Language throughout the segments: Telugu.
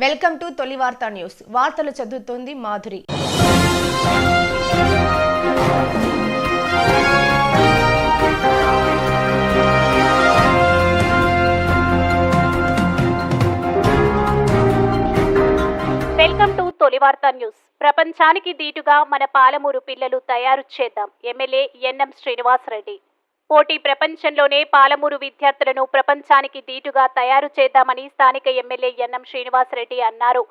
వెల్కమ్ టు తొలి వార్తా న్యూస్. వార్తలు చదువుతోంది మాధురి. వెల్కమ్ టు తొలి వార్తా న్యూస్. ప్రపంచానికి దీటుగా మన పాలమూరు పిల్లలు తయారు చేద్దాం. MLA N M Srinivasa Reddy. పోటీ ప్రపంచంలోనే పాలమూరు విద్యార్థులను ప్రపంచానికి దీటుగా తయారు చేద్దామని స్థానిక ఎమ్మెల్యే ఎన్ఎం శ్రీనివాసరెడ్డి అన్నారు.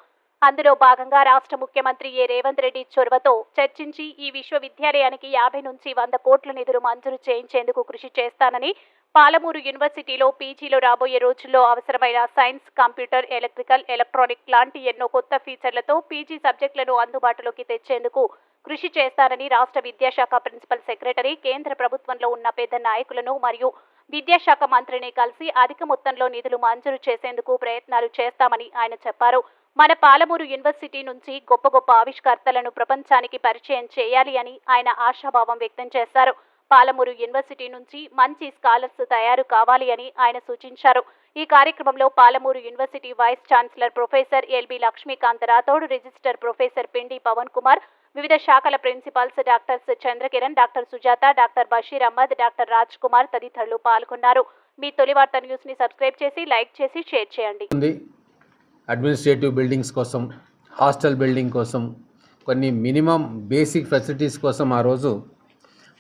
అందులో భాగంగా రాష్ట్ర ముఖ్యమంత్రి రేవంత్ రెడ్డి చొరవతో చర్చించి ఈ విశ్వవిద్యాలయానికి 50 నుంచి 100 కోట్ల నిధులు మంజూరు చేయించేందుకు కృషి చేస్తానని, పాలమూరు యూనివర్సిటీలో పీజీలో రాబోయే రోజుల్లో అవసరమైన సైన్స్, కంప్యూటర్, ఎలక్ట్రికల్, ఎలక్ట్రానిక్ లాంటి ఎన్నో కొత్త ఫీచర్లతో పీజీ సబ్జెక్టులను అందుబాటులోకి తెచ్చేందుకు కృషి చేస్తానని రాష్ట్ర విద్యాశాఖ ప్రిన్సిపల్ సెక్రటరీ, కేంద్ర ప్రభుత్వంలో ఉన్న పెద్ద నాయకులను మరియు విద్యాశాఖ మంత్రిని కలిసి అధిక మొత్తంలో నిధులు మంజూరు చేసేందుకు ప్రయత్నాలు చేస్తామని ఆయన చెప్పారు. మన పాలమూరు యూనివర్సిటీ నుంచి గొప్ప గొప్ప ఆవిష్కర్తలను ప్రపంచానికి పరిచయం చేయాలి అని ఆయన ఆశాభావం వ్యక్తం చేశారు. పాలమూరు యూనివర్సిటీ నుంచి మంచి స్కాలర్స్ తయారు కావాలి అని ఆయన సూచించారు. ఈ కార్యక్రమంలో Palamuru university vice chancellor professor L B Lakshmikanth Rathod, register professor Pindi Pavan Kumar, వివిధ శాఖల principals doctor Chandrakiran, doctor Sujatha, doctor Basheer Ahmed, doctor Raj Kumar తదితరులు పాల్గొన్నారు. మీ తొలి వార్తా న్యూస్ ని సబ్స్క్రైబ్ చేసి, లైక్ చేసి, షేర్ చేయండి. అడ్మినిస్ట్రేటివ్ బిల్డింగ్స్ కోసం, హాస్టల్ బిల్డింగ్ కోసం, కొన్ని మినిమం బేసిక్ ఫెసిలిటీస్ కోసం ఆ రోజు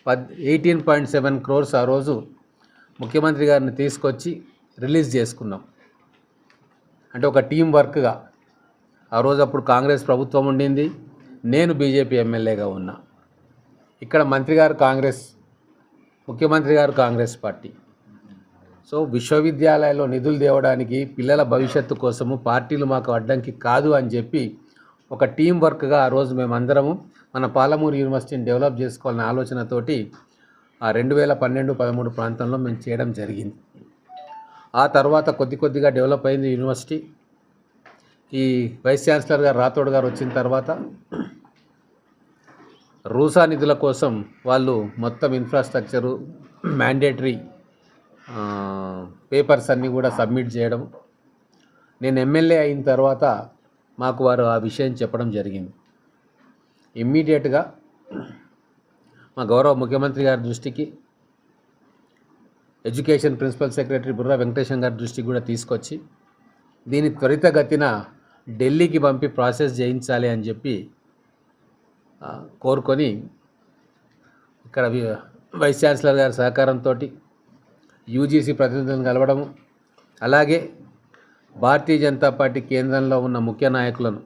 18.7 crores ఆ రోజు ముఖ్యమంత్రి గారిని తీసుకొచ్చి రిలీజ్ చేసుకున్నాం. అంటే ఒక టీం వర్క్గా ఆ రోజు అప్పుడు కాంగ్రెస్ ప్రభుత్వం ఉండింది, నేను బీజేపీ ఎమ్మెల్యేగా ఉన్నా. ఇక్కడ మంత్రి గారు కాంగ్రెస్, ముఖ్యమంత్రి గారు కాంగ్రెస్ పార్టీ. సో విశ్వవిద్యాలయాల్లో నిధులు తేవడానికి, పిల్లల భవిష్యత్తు కోసము పార్టీలు మాకు అడ్డంకి కాదు అని చెప్పి ఒక టీం వర్క్గా ఆ రోజు మేమందరము మన పాలమూరు యూనివర్సిటీని డెవలప్ చేసుకోవాలనే ఆలోచనతోటి ఆ 2012-13 ప్రాంతంలో మేము చేయడం జరిగింది. ఆ తర్వాత కొద్దిగా డెవలప్ అయింది యూనివర్సిటీ. ఈ వైస్ ఛాన్సలర్ గారు రాథోడ్ గారు వచ్చిన తర్వాత రూసా నిధుల కోసం వాళ్ళు మొత్తం ఇన్ఫ్రాస్ట్రక్చరు, మ్యాండేటరీ పేపర్స్ అన్నీ కూడా సబ్మిట్ చేయడం, నేను ఎమ్మెల్యే అయిన తర్వాత మాకు వారు ఆ విషయం చెప్పడం జరిగింది. ఇమ్మీడియట్గా మా గౌరవ ముఖ్యమంత్రి గారి దృష్టికి, education principal secretary Burra Venkatesham గారి దృష్టికి కూడా తీసుకొచ్చి దీన్ని త్వరితగతిన ఢిల్లీకి పంపి ప్రాసెస్ చేయించాలి అని చెప్పి కోరుకొని ఇక్కడ వైస్ ఛాన్సలర్ గారి సహకారంతో యూజీసీ ప్రతినిధులను కలవడము, అలాగే భారతీయ జనతా పార్టీ కేంద్రంలో ఉన్న ముఖ్య నాయకులను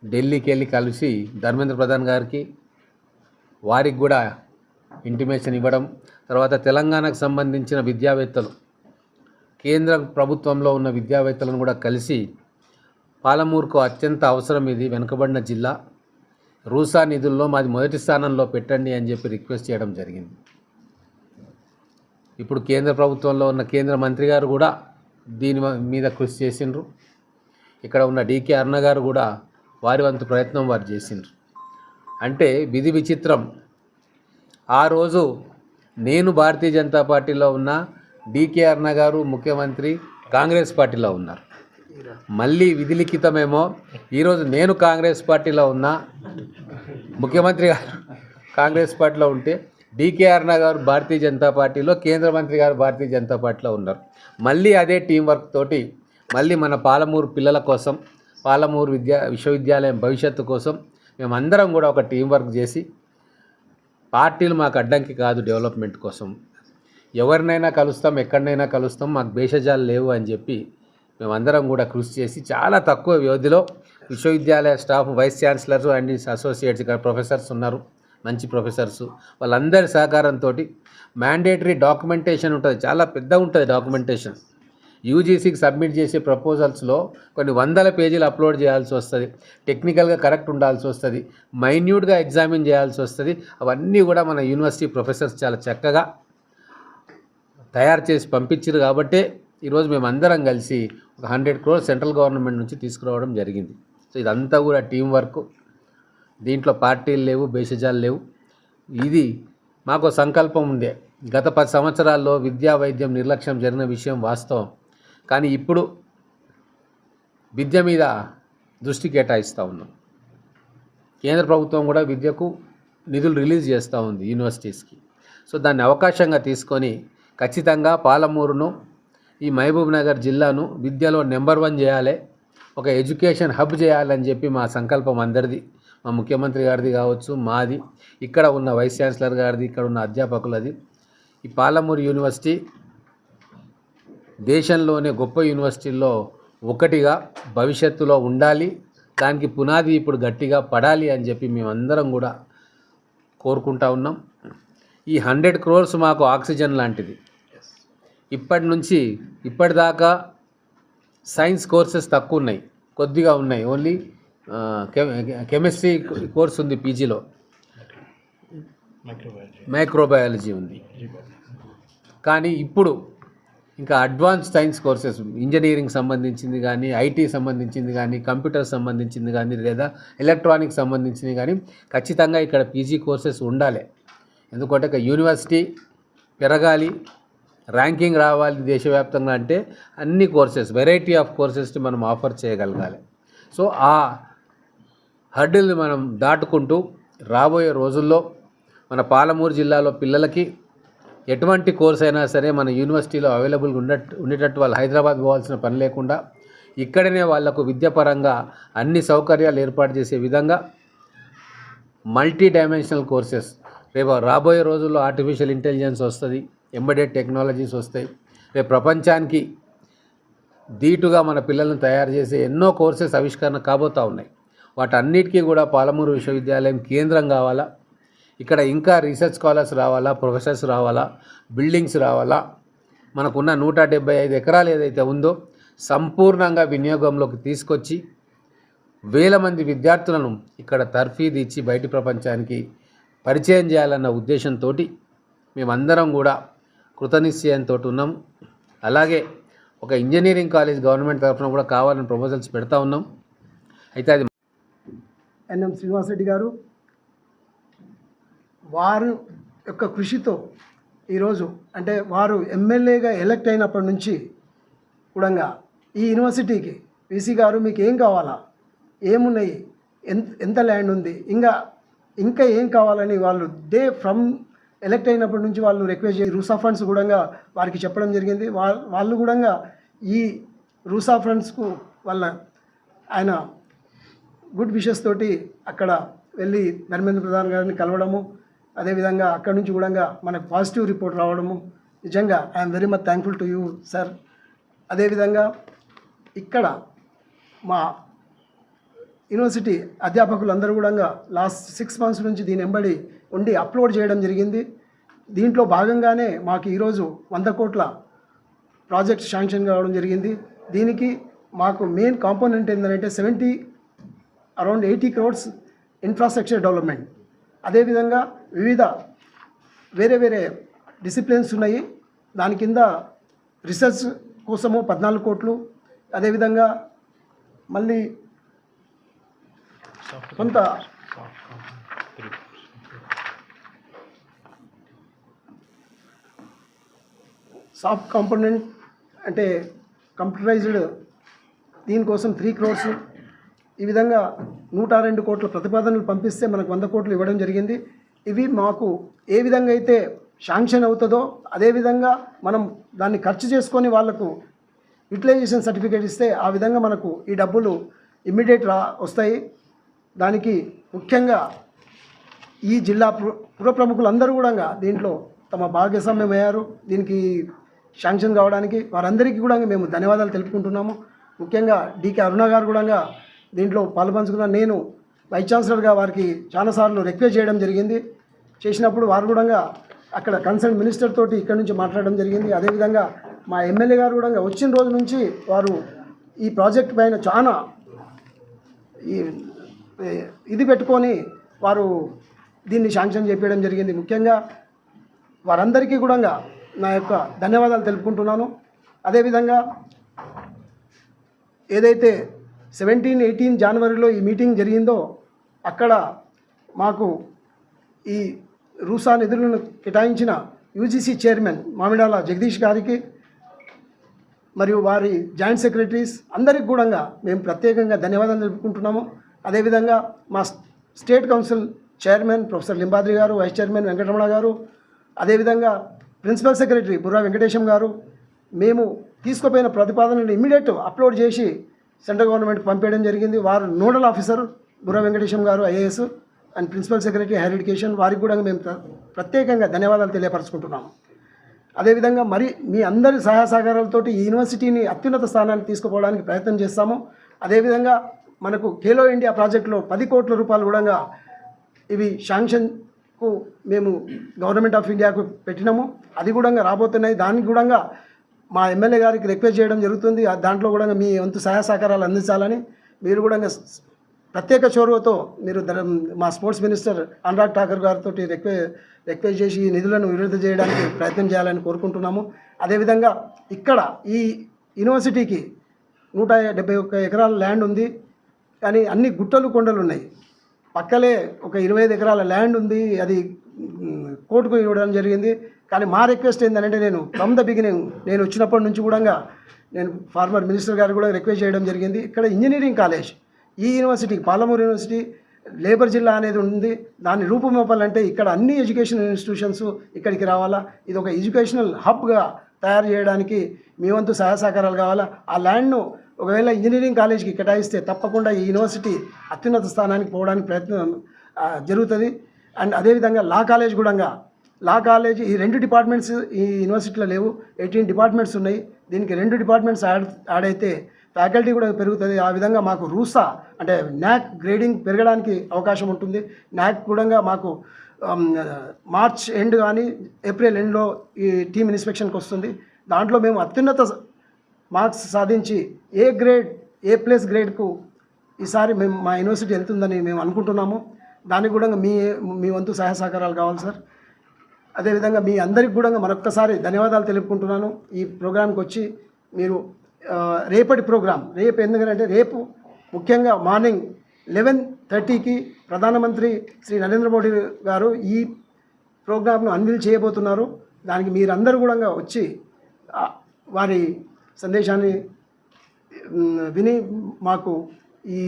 ఢిల్లీకి వెళ్ళి కలిసి ధర్మేంద్ర ప్రధాన్ గారికి, వారికి కూడా ఇంటిమేషన్ ఇవ్వడం, తర్వాత తెలంగాణకు సంబంధించిన విద్యావేత్తలు, కేంద్ర ప్రభుత్వంలో ఉన్న విద్యావేత్తలను కూడా కలిసి పాలమూరుకు అత్యంత అవసరం, ఇది వెనుకబడిన జిల్లా, రూసా నిధుల్లో మాది మొదటి స్థానంలో పెట్టండి అని చెప్పి రిక్వెస్ట్ చేయడం జరిగింది. ఇప్పుడు కేంద్ర ప్రభుత్వంలో ఉన్న కేంద్ర మంత్రి గారు కూడా దీని మీద కృషి చేసిండ్రు. ఇక్కడ ఉన్న డికే అరుణ గారు కూడా వారి వంతు ప్రయత్నం వారు చేసిండ్రు. అంటే విధి విచిత్రం, ఆ రోజు నేను భారతీయ జనతా పార్టీలో ఉన్న, డికే అరుణ గారు ముఖ్యమంత్రి కాంగ్రెస్ పార్టీలో ఉన్నారు. మళ్ళీ విధి లిఖితమేమో ఈరోజు నేను కాంగ్రెస్ పార్టీలో ఉన్నా, ముఖ్యమంత్రి గారు కాంగ్రెస్ పార్టీలో ఉంటే డికే అరుణ గారు భారతీయ జనతా పార్టీలో, కేంద్ర మంత్రి గారు భారతీయ జనతా పార్టీలో ఉన్నారు. మళ్ళీ అదే టీం వర్క్ తోటి మళ్ళీ మన పాలమూరు పిల్లల కోసం, పాలమూరు విశ్వవిద్యాలయం భవిష్యత్తు కోసం మేమందరం కూడా ఒక టీం వర్క్ చేసి, పార్టీలు మాకు అడ్డంకి కాదు, డెవలప్మెంట్ కోసం ఎవరినైనా కలుస్తాం, ఎక్కడైనా కలుస్తాం, మాకు భేషజాలు లేవు అని చెప్పి మేమందరం కూడా కృషి చేసి చాలా తక్కువ వ్యవధిలో విశ్వవిద్యాలయ staff, vice chancellors and associates, ఇక్కడ ప్రొఫెసర్స్ ఉన్నారు, మంచి ప్రొఫెసర్స్, వాళ్ళందరి సహకారంతో మ్యాండేటరీ డాక్యుమెంటేషన్ ఉంటుంది, చాలా పెద్ద ఉంటుంది డాక్యుమెంటేషన్. యూజీసీకి సబ్మిట్ చేసే ప్రపోజల్స్లో కొన్ని 100 పేజీలు అప్లోడ్ చేయాల్సి వస్తుంది, టెక్నికల్గా కరెక్ట్ ఉండాల్సి వస్తుంది, మైన్యూట్గా ఎగ్జామిన్ చేయాల్సి వస్తుంది. అవన్నీ కూడా మన యూనివర్సిటీ ప్రొఫెసర్స్ చాలా చక్కగా తయారు చేసి పంపించారు. కాబట్టే ఈరోజు మేమందరం కలిసి ఒక 100 crores సెంట్రల్ గవర్నమెంట్ నుంచి తీసుకురావడం జరిగింది. సో ఇదంతా కూడా టీం వర్క్, దీంట్లో పార్టీలు లేవు, భేషజాలు లేవు. ఇది మాకు సంకల్పం ఉండే. గత 10 సంవత్సరాల్లో విద్యా వైద్యం నిర్లక్ష్యం జరిగిన విషయం వాస్తవం. కానీ ఇప్పుడు విద్య మీద దృష్టి కేటాయిస్తూ ఉన్నాం. కేంద్ర ప్రభుత్వం కూడా విద్యకు నిధులు రిలీజ్ చేస్తూ ఉంది యూనివర్సిటీస్కి. సో దాన్ని అవకాశంగా తీసుకొని ఖచ్చితంగా పాలమూరును, ఈ మహబూబ్ నగర్ జిల్లాను విద్యలో నెంబర్ 1 చేయాలి, ఒక ఎడ్యుకేషన్ హబ్ చేయాలని చెప్పి మా సంకల్పం అందరిది. మా ముఖ్యమంత్రి గారిది కావచ్చు, మాది, ఇక్కడ ఉన్న వైస్ ఛాన్సలర్ గారిది, ఇక్కడ ఉన్న అధ్యాపకులది. ఈ పాలమూరు యూనివర్సిటీ దేశంలోనే గొప్ప యూనివర్సిటీల్లో ఒకటిగా భవిష్యత్తులో ఉండాలి. దానికి పునాది ఇప్పుడు గట్టిగా పడాలి అని చెప్పి మేమందరం కూడా కోరుకుంటా ఉన్నాం. ఈ 100 crores మాకు ఆక్సిజన్ లాంటిది. ఇప్పటిదాకా సైన్స్ కోర్సెస్ తక్కువ ఉన్నాయి, కొద్దిగా ఉన్నాయి. ఓన్లీ కెమిస్ట్రీ కోర్స్ ఉంది, పీజీలో మైక్రోబయాలజీ ఉంది. కానీ ఇప్పుడు ఇంకా అడ్వాన్స్ సైన్స్ కోర్సెస్, ఇంజనీరింగ్ సంబంధించింది కానీ, ఐటీ సంబంధించింది కానీ, కంప్యూటర్ సంబంధించింది కానీ, లేదా ఎలక్ట్రానిక్స్ సంబంధించింది కానీ ఖచ్చితంగా ఇక్కడ పీజీ కోర్సెస్ ఉండాలి. ఎందుకంటే ఒక యూనివర్సిటీ పెరగాలి, ర్యాంకింగ్ రావాలి దేశవ్యాప్తంగా అంటే అన్ని కోర్సెస్, వెరైటీ ఆఫ్ కోర్సెస్ని మనం ఆఫర్ చేయగలగాలి. సో ఆ హర్డిల్ని మనం దాటుకుంటూ రాబోయే రోజుల్లో మన పాలమూరు జిల్లాలో పిల్లలకి ఎటువంటి కోర్స్ అయినా సరే మన యూనివర్సిటీలో అవైలబుల్గా ఉండేటట్టు వాళ్ళు హైదరాబాద్ పోవాల్సిన పని లేకుండా ఇక్కడనే వాళ్లకు విద్యాపరంగా అన్ని సౌకర్యాలు ఏర్పాటు చేసే విధంగా మల్టీ డైమెన్షనల్ కోర్సెస్, రేపు రాబోయే రోజుల్లో ఆర్టిఫిషియల్ ఇంటెలిజెన్స్ వస్తుంది, ఎంబెడెడ్ టెక్నాలజీస్ వస్తాయి. రేపు ప్రపంచానికి ధీటుగా మన పిల్లలను తయారు చేసే ఎన్నో కోర్సెస్ ఆవిష్కరణ కాబోతూ ఉన్నాయి. వాటన్నిటికీ కూడా పాలమూరు విశ్వవిద్యాలయం కేంద్రం కావాలా. ఇక్కడ ఇంకా రీసెర్చ్ స్కాలర్స్ రావాలా, ప్రొఫెసర్స్ రావాలా, బిల్డింగ్స్ రావాలా. మనకున్న 175 ఎకరాలు ఏదైతే ఉందో సంపూర్ణంగా వినియోగంలోకి తీసుకొచ్చి వేల మంది విద్యార్థులను ఇక్కడ తర్ఫీదు ఇచ్చి బయటి ప్రపంచానికి పరిచయం చేయాలన్న ఉద్దేశంతో మేమందరం కూడా కృతనిశ్చయంతో ఉన్నాం. అలాగే ఒక ఇంజనీరింగ్ కాలేజ్ గవర్నమెంట్ తరఫున కూడా కావాలని ప్రపోజల్స్ పెడతా ఉన్నాం. అయితే అది ఎన్ఎం శ్రీనివాసరెడ్డి గారు వారు యొక్క కృషితో ఈరోజు అంటే వారు ఎమ్మెల్యేగా ఎలక్ట్ అయినప్పటి నుంచి కూడా ఈ యూనివర్సిటీకి వీసీ గారు మీకు ఏం కావాలా, ఏమున్నాయి, ఎంత ల్యాండ్ ఉంది, ఇంకా ఏం కావాలని వాళ్ళు ఫ్రమ్ ఎలక్ట్ అయినప్పటి నుంచి వాళ్ళు రిక్వెస్ట్ చేసి రూసా ఫండ్స్ కూడా వారికి చెప్పడం జరిగింది. వాళ్ళు కూడా ఈ రూసా ఫండ్స్కు ఆయన గుడ్ విషెస్ తోటి అక్కడ వెళ్ళి ధర్మేంద్ర ప్రధాన్ గారిని కలవడము, అదేవిధంగా అక్కడి నుంచి కూడా మనకు పాజిటివ్ రిపోర్ట్ రావడము నిజంగా I'm very much thankful to you sir. అదేవిధంగా ఇక్కడ మా యూనివర్సిటీ అధ్యాపకులందరూ కూడా లాస్ట్ 6 months నుంచి దీని వెంబడి ఉండి అప్లోడ్ చేయడం జరిగింది. దీంట్లో భాగంగానే మాకు ఈరోజు 100 కోట్ల ప్రాజెక్ట్ శాంక్షన్ కావడం జరిగింది. దీనికి మాకు మెయిన్ కాంపోనెంట్ ఏంటంటే అరౌండ్ 80 crores ఇన్ఫ్రాస్ట్రక్చర్ డెవలప్మెంట్. అదేవిధంగా వివిధ వేరే డిసిప్లిన్స్ ఉన్నాయి. దాని కింద రీసెర్చ్ కోసము 14 కోట్లు, అదేవిధంగా మళ్ళీ కొంత సాఫ్ట్ కాంపోనెంట్ అంటే కంప్యూటరైజ్డ్ దీనికోసం 3 crores. ఈ విధంగా 102 కోట్ల ప్రతిపాదనలు పంపిస్తే మనకు 100 కోట్లు ఇవ్వడం జరిగింది. ఇవి మాకు ఏ విధంగా అయితే శాంక్షన్ అవుతుందో అదేవిధంగా మనం దాన్ని ఖర్చు చేసుకొని వాళ్లకు యూటిలైజేషన్ సర్టిఫికేట్ ఇస్తే ఆ విధంగా మనకు ఈ డబ్బులు ఇమ్మీడియట్ వస్తాయి. దానికి ముఖ్యంగా ఈ జిల్లా పుర ప్రముఖులందరూ కూడా దీంట్లో తమ భాగస్వామ్యం అయ్యారు. దీనికి శాంక్షన్ కావడానికి వారందరికీ కూడా మేము ధన్యవాదాలు తెలుపుకుంటున్నాము. ముఖ్యంగా డికే అరుణ గారు కూడా దీంట్లో పాలుపంచుకున్న నేను వైస్ ఛాన్సలర్గా వారికి చాలాసార్లు రిక్వెస్ట్ చేయడం జరిగింది. చేసినప్పుడు వారు కూడా అక్కడ కన్సర్న్ మినిస్టర్ తోటి ఇక్కడ నుంచి మాట్లాడడం జరిగింది. అదేవిధంగా మా ఎమ్మెల్యే గారు కూడా వచ్చిన రోజు నుంచి వారు ఈ ప్రాజెక్ట్ పైన చాలా ఇది పెట్టుకొని వారు దీన్ని శాంక్షన్ చేపించడం జరిగింది. ముఖ్యంగా వారందరికీ కూడా నా యొక్క ధన్యవాదాలు తెలుపుకుంటున్నాను. అదేవిధంగా ఏదైతే 17-18 జనవరిలో ఈ మీటింగ్ జరిగిందో అక్కడ మాకు ఈ రూసా నిధులను కేటాయించిన యూజీసీ చైర్మన్ మామిడాల జగదీష్ గారికి, మరియు వారి జాయింట్ సెక్రటరీస్ అందరికి కూడా మేము ప్రత్యేకంగా ధన్యవాదాలు తెలుపుకుంటున్నాము. అదేవిధంగా మా state council chairman professor Limbadri గారు, వైస్ చైర్మన్ వెంకటరమణ గారు, అదేవిధంగా ప్రిన్సిపల్ సెక్రటరీ బుర్రా వెంకటేశం గారు, మేము తీసుకుపోయిన ప్రతిపాదనలు ఇమ్మీడియట్ అప్లోడ్ చేసి సెంట్రల్ గవర్నమెంట్కి పంపేయడం జరిగింది. వారు నోడల్ ఆఫీసర్ బుర్రా వెంకటేశం గారు IAS and principal secretary higher education, వారికి కూడా మేము ప్రత్యేకంగా ధన్యవాదాలు తెలియపరచుకుంటున్నాము. అదేవిధంగా మరి మీ అందరి సహాయ సహకారాలతోటి ఈ యూనివర్సిటీని అత్యున్నత స్థానానికి తీసుకుపోవడానికి ప్రయత్నం చేస్తాము. అదేవిధంగా మనకు ఖేలో ఇండియా ప్రాజెక్టులో 10 కోట్ల రూపాయలు కూడా ఇవి శాంక్షన్కు మేము గవర్నమెంట్ ఆఫ్ ఇండియాకు పెట్టినాము. అది కూడా రాబోతున్నాయి. దానికి కూడా మా ఎమ్మెల్యే గారికి రిక్వెస్ట్ చేయడం జరుగుతుంది. దాంట్లో కూడా మీ వంతు సహాయ సహకారాలు అందించాలని మీరు కూడా ప్రత్యేక చొరవతో మీరు మా స్పోర్ట్స్ మినిస్టర్ అనురాగ్ ఠాకూర్ గారితో రిక్వెస్ట్ చేసి ఈ నిధులను విడుదల చేయడానికి ప్రయత్నం చేయాలని కోరుకుంటున్నాము. అదేవిధంగా ఇక్కడ ఈ యూనివర్సిటీకి 171 ఎకరాల ల్యాండ్ ఉంది, కానీ అన్ని గుట్టలు కొండలు ఉన్నాయి. పక్కలే ఒక 25 ఎకరాల ల్యాండ్ ఉంది, అది కోర్టుకు ఇవ్వడం జరిగింది. కానీ మా రిక్వెస్ట్ ఏంటంటే, నేను ఫ్రమ్ ద బిగినింగ్ నేను వచ్చినప్పటి నుంచి కూడా నేను ఫార్మర్ మినిస్టర్ గారు కూడా రిక్వెస్ట్ చేయడం జరిగింది. ఇక్కడ ఇంజనీరింగ్ కాలేజ్ ఈ యూనివర్సిటీకి పాలమూరు యూనివర్సిటీ లేబర్ జిల్లా అనేది ఉంది. దాన్ని రూపుమోపాలంటే ఇక్కడ అన్ని ఎడ్యుకేషనల్ ఇన్స్టిట్యూషన్స్ ఇక్కడికి రావాలా. ఇది ఒక ఎడ్యుకేషనల్ హబ్గా తయారు చేయడానికి మీ వంతు సహాయ సహకారాలు కావాలా. ఆ ల్యాండ్ను ఒకవేళ ఇంజనీరింగ్ కాలేజ్కి కేటాయిస్తే తప్పకుండా ఈ యూనివర్సిటీ అత్యున్నత స్థానానికి పోవడానికి ప్రయత్నం జరుగుతుంది. అండ్ అదేవిధంగా లా కాలేజ్ కూడా, లా కాలేజ్ ఈ 2 డిపార్ట్మెంట్స్ ఈ యూనివర్సిటీలో లేవు. 18 డిపార్ట్మెంట్స్ ఉన్నాయి. దీనికి 2 డిపార్ట్మెంట్స్ యాడ్ అయితే ఫ్యాకల్టీ కూడా పెరుగుతుంది. ఆ విధంగా మాకు రూసా అంటే న్యాక్ గ్రేడింగ్ పెరగడానికి అవకాశం ఉంటుంది. న్యాక్ కూడా మాకు మార్చ్ ఎండ్ కానీ ఏప్రిల్ ఎండ్లో ఈ టీమ్ ఇన్స్పెక్షన్కి వస్తుంది. దాంట్లో మేము అత్యున్నత మార్క్స్ సాధించి A+ గ్రేడ్కు ఈసారి మా యూనివర్సిటీ వెళ్తుందని మేము అనుకుంటున్నాము. దానికి కూడా మీ వంతు సహాయ సహకారాలు కావాలి సార్. అదేవిధంగా మీ అందరికి కూడా మరొక్కసారి ధన్యవాదాలు తెలుపుకుంటున్నాను. ఈ ప్రోగ్రాంకి వచ్చి మీరు రేపటి ప్రోగ్రాం ఎందుకంటే రేపు ముఖ్యంగా మార్నింగ్ 11:30కి ప్రధానమంత్రి శ్రీ నరేంద్ర మోడీ గారు ఈ ప్రోగ్రాంను అన్వీల్ చేయబోతున్నారు. దానికి మీరందరూ కూడా వచ్చి వారి సందేశాన్ని విని మాకు ఈ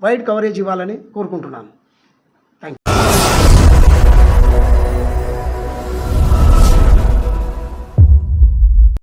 వైడ్ కవరేజ్ ఇవ్వాలని కోరుకుంటున్నాను.